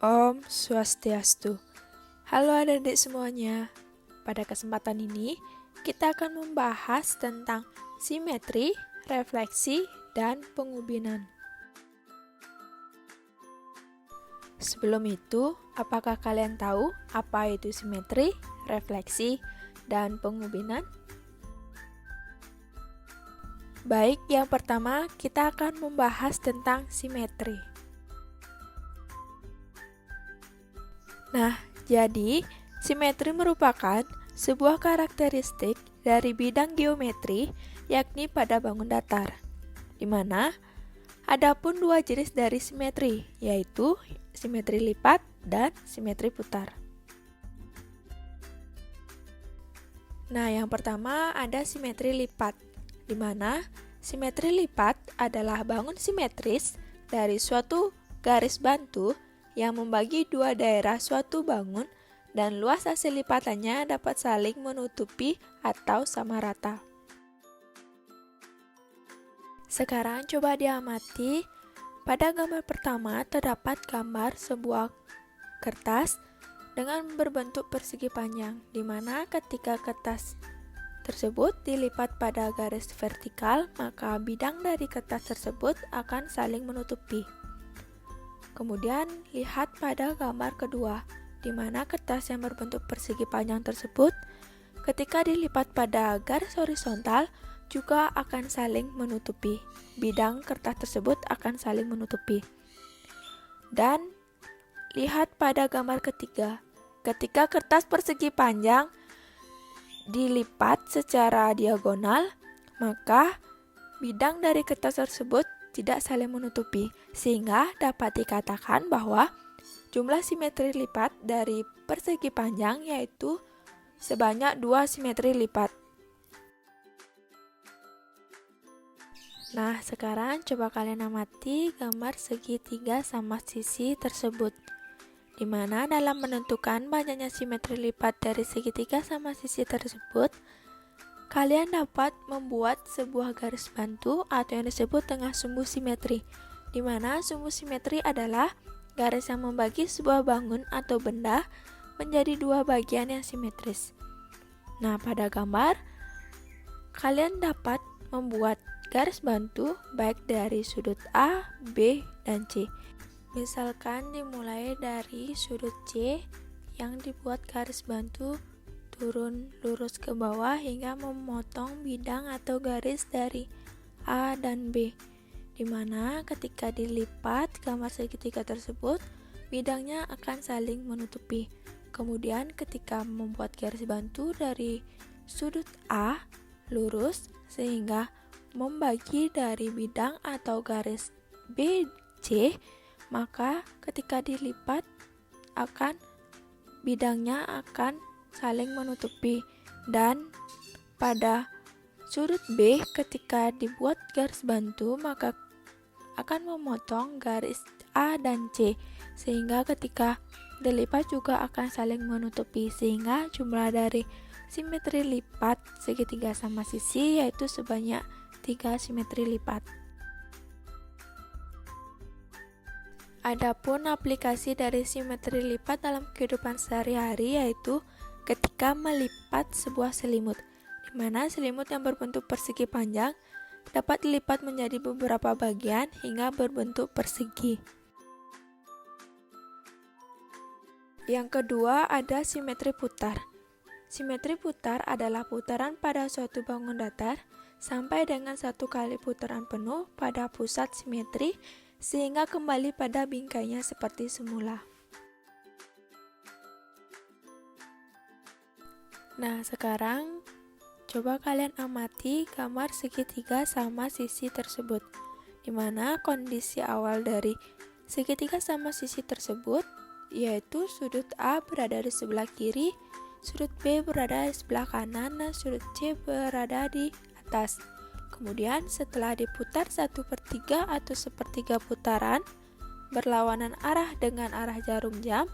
Om Swastiastu. Halo adik-adik semuanya. Pada kesempatan ini, kita akan membahas tentang simetri, refleksi, dan pengubinan. Sebelum itu, apakah kalian tahu apa itu simetri, refleksi, dan pengubinan? Baik, yang pertama kita akan membahas tentang simetri. Nah, jadi simetri merupakan sebuah karakteristik dari bidang geometri, yakni pada bangun datar, di mana ada pun dua jenis dari simetri, yaitu simetri lipat dan simetri putar. Nah, yang pertama ada simetri lipat, di mana simetri lipat adalah bangun simetris dari suatu garis bantu yang membagi dua daerah suatu bangun dan luas hasil lipatannya dapat saling menutupi atau sama rata. Sekarang coba diamati, pada gambar pertama terdapat gambar sebuah kertas dengan berbentuk persegi panjang, di mana ketika kertas tersebut dilipat pada garis vertikal, maka bidang dari kertas tersebut akan saling menutupi. Kemudian, lihat pada gambar kedua, di mana kertas yang berbentuk persegi panjang tersebut, ketika dilipat pada garis horizontal, juga akan saling menutupi. Bidang kertas tersebut akan saling menutupi. Dan, lihat pada gambar ketiga, ketika kertas persegi panjang dilipat secara diagonal, maka bidang dari kertas tersebut tidak saling menutupi, sehingga dapat dikatakan bahwa jumlah simetri lipat dari persegi panjang yaitu sebanyak 2 simetri lipat. Nah, sekarang coba kalian amati gambar segitiga sama sisi tersebut, di mana dalam menentukan banyaknya simetri lipat dari segitiga sama sisi tersebut, kalian dapat membuat sebuah garis bantu atau yang disebut dengan sumbu simetri, di mana sumbu simetri adalah garis yang membagi sebuah bangun atau benda menjadi dua bagian yang simetris. Nah, pada gambar, kalian dapat membuat garis bantu baik dari sudut A, B, dan C. Misalkan dimulai dari sudut C yang dibuat garis bantu turun lurus ke bawah hingga memotong bidang atau garis dari A dan B, di mana ketika dilipat gambar segitiga tersebut, bidangnya akan saling menutupi. Kemudian ketika membuat garis bantu dari sudut A lurus sehingga membagi dari bidang atau garis BC, maka ketika dilipat bidangnya akan saling menutupi. Dan pada sudut B ketika dibuat garis bantu maka akan memotong garis A dan C, sehingga ketika dilipat juga akan saling menutupi, sehingga jumlah dari simetri lipat segitiga sama sisi yaitu sebanyak 3 simetri lipat. Adapun aplikasi dari simetri lipat dalam kehidupan sehari-hari yaitu ketika melipat sebuah selimut, di mana selimut yang berbentuk persegi panjang dapat dilipat menjadi beberapa bagian hingga berbentuk persegi. Yang kedua ada simetri putar. Simetri putar adalah putaran pada suatu bangun datar sampai dengan satu kali putaran penuh pada pusat simetri sehingga kembali pada bingkainya seperti semula. Nah, sekarang coba kalian amati gambar segitiga sama sisi tersebut, di mana kondisi awal dari segitiga sama sisi tersebut yaitu sudut A berada di sebelah kiri, sudut B berada di sebelah kanan, dan sudut C berada di atas. Kemudian setelah diputar 1/3 atau 1/3 putaran berlawanan arah dengan arah jarum jam,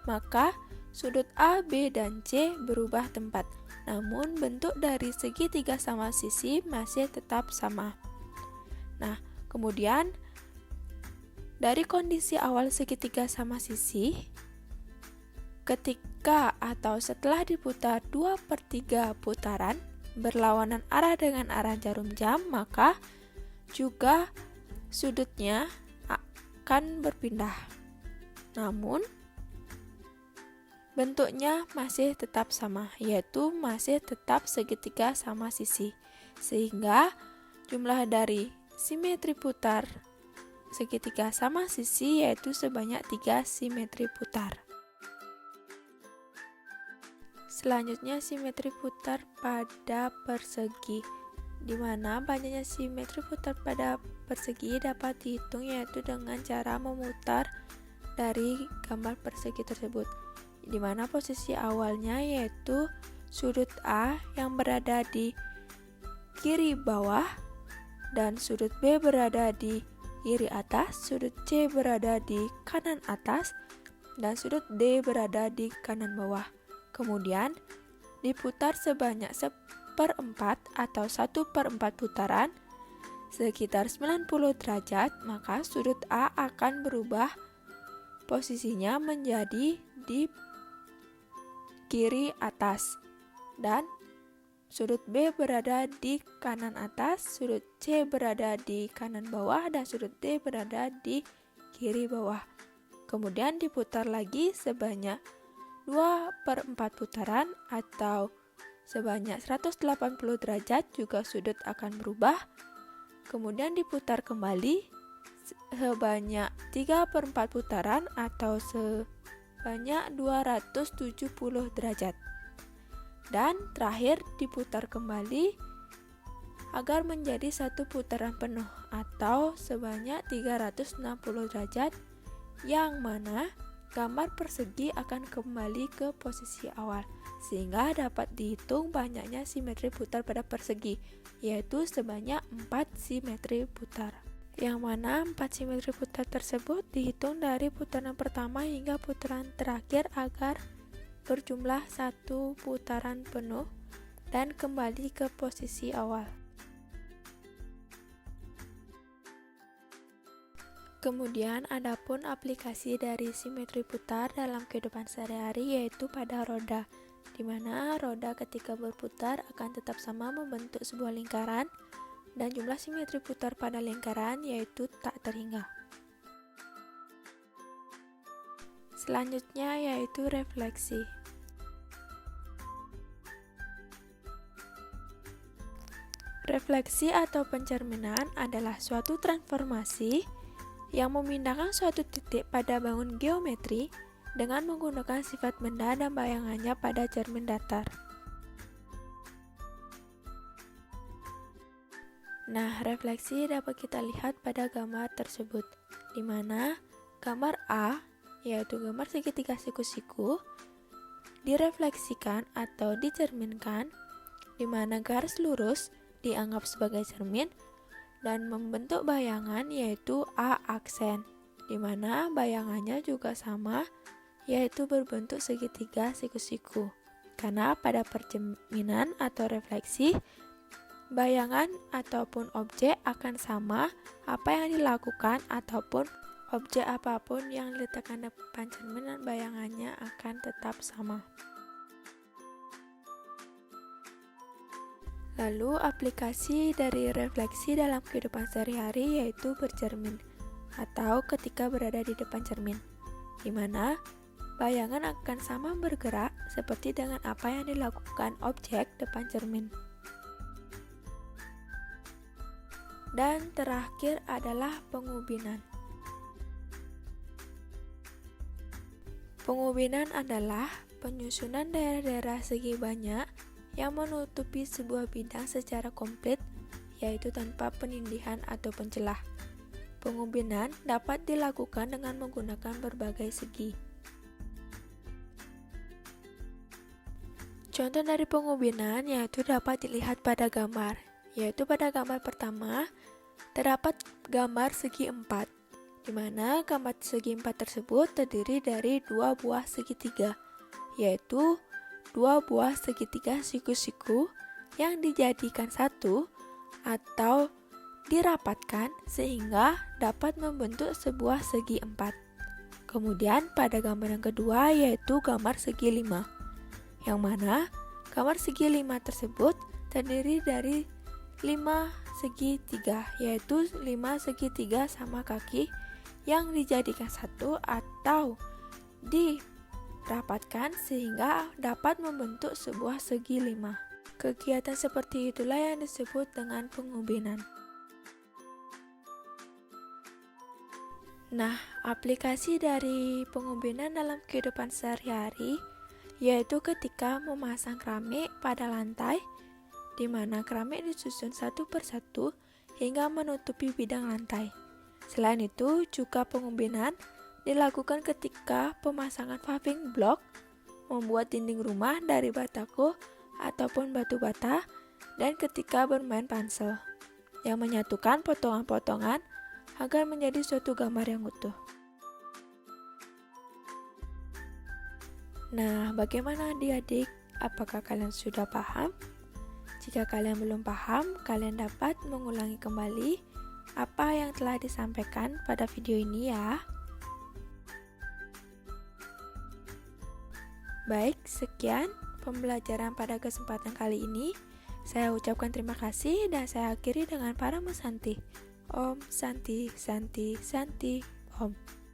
maka sudut A, B, dan C berubah tempat, namun bentuk dari segitiga sama sisi masih tetap sama. Nah, kemudian Dari kondisi awal segitiga sama sisi, ketika atau setelah diputar 2/3 putaran berlawanan arah dengan arah jarum jam, maka juga sudutnya akan berpindah. Namun, bentuknya masih tetap sama, yaitu masih tetap segitiga sama sisi. Sehingga jumlah dari simetri putar segitiga sama sisi yaitu sebanyak 3 simetri putar. Selanjutnya simetri putar pada persegi, di mana banyaknya simetri putar pada persegi dapat dihitung yaitu dengan cara memutar dari gambar persegi tersebut, di mana posisi awalnya yaitu sudut A yang berada di kiri bawah dan sudut B berada di kiri atas, sudut C berada di kanan atas, dan sudut D berada di kanan bawah. Kemudian diputar sebanyak 1/4 atau 1/4 putaran sekitar 90 derajat, maka sudut A akan berubah posisinya menjadi di kiri atas dan sudut B berada di kanan atas, sudut C berada di kanan bawah, dan sudut D berada di kiri bawah. Kemudian diputar lagi sebanyak 2/4 putaran atau sebanyak 180 derajat, juga sudut akan berubah. Kemudian diputar kembali sebanyak 3/4 putaran atau sebanyak 270 derajat. Dan terakhir diputar kembali agar menjadi satu putaran penuh atau sebanyak 360 derajat, yang mana gambar persegi akan kembali ke posisi awal, sehingga dapat dihitung banyaknya simetri putar pada persegi, yaitu sebanyak 4 simetri putar. Yang mana 4 simetri putar tersebut dihitung dari putaran pertama hingga putaran terakhir agar berjumlah satu putaran penuh dan kembali ke posisi awal. Kemudian adapun aplikasi dari simetri putar dalam kehidupan sehari-hari yaitu pada roda, di mana roda ketika berputar akan tetap sama membentuk sebuah lingkaran dan jumlah simetri putar pada lingkaran yaitu tak terhingga. Selanjutnya yaitu refleksi. Refleksi atau pencerminan adalah suatu transformasi yang memindahkan suatu titik pada bangun geometri dengan menggunakan sifat benda dan bayangannya pada cermin datar. Nah, refleksi dapat kita lihat pada gambar tersebut, di mana gambar A yaitu gambar segitiga siku-siku, direfleksikan atau dicerminkan, di mana garis lurus dianggap sebagai cermin dan membentuk bayangan yaitu A aksen, di mana bayangannya juga sama yaitu berbentuk segitiga siku-siku. Karena pada percerminan atau refleksi, bayangan ataupun objek akan sama apa yang dilakukan ataupun objek apapun yang diletakkan depan cermin dan bayangannya akan tetap sama. Lalu aplikasi dari refleksi dalam kehidupan sehari-hari yaitu bercermin atau ketika berada di depan cermin, di mana bayangan akan sama bergerak seperti dengan apa yang dilakukan objek depan cermin. Dan terakhir adalah pengubinan. Pengubinan adalah penyusunan daerah-daerah segi banyak yang menutupi sebuah bidang secara komplit, yaitu tanpa penindihan atau pencelah. Pengubinan dapat dilakukan dengan menggunakan berbagai segi. Contoh dari pengubinan yaitu dapat dilihat pada gambar, yaitu pada gambar pertama terdapat gambar segi 4, di mana gambar segi 4 tersebut terdiri dari dua buah segitiga, yaitu dua buah segitiga siku-siku yang dijadikan satu atau dirapatkan sehingga dapat membentuk sebuah segi 4. Kemudian pada gambar yang kedua yaitu gambar segi 5, yang mana gambar segi 5 tersebut terdiri dari 5 segi 3, yaitu 5 segi 3 sama kaki yang dijadikan satu atau dirapatkan sehingga dapat membentuk sebuah segi 5. Kegiatan seperti itulah yang disebut dengan pengubinan. Nah, aplikasi dari pengubinan dalam kehidupan sehari-hari yaitu ketika memasang keramik pada lantai, di mana keramik disusun satu persatu hingga menutupi bidang lantai. Selain itu, juga pengubinan dilakukan ketika pemasangan paving block, membuat dinding rumah dari batako ataupun batu bata, dan ketika bermain pansel, yang menyatukan potongan-potongan agar menjadi suatu gambar yang utuh. Nah, bagaimana adik-adik? Apakah kalian sudah paham? Jika kalian belum paham, kalian dapat mengulangi kembali apa yang telah disampaikan pada video ini ya. Baik, sekian pembelajaran pada kesempatan kali ini. Saya ucapkan terima kasih dan saya akhiri dengan para Santi. Om Santi, Santi, Santi, Om.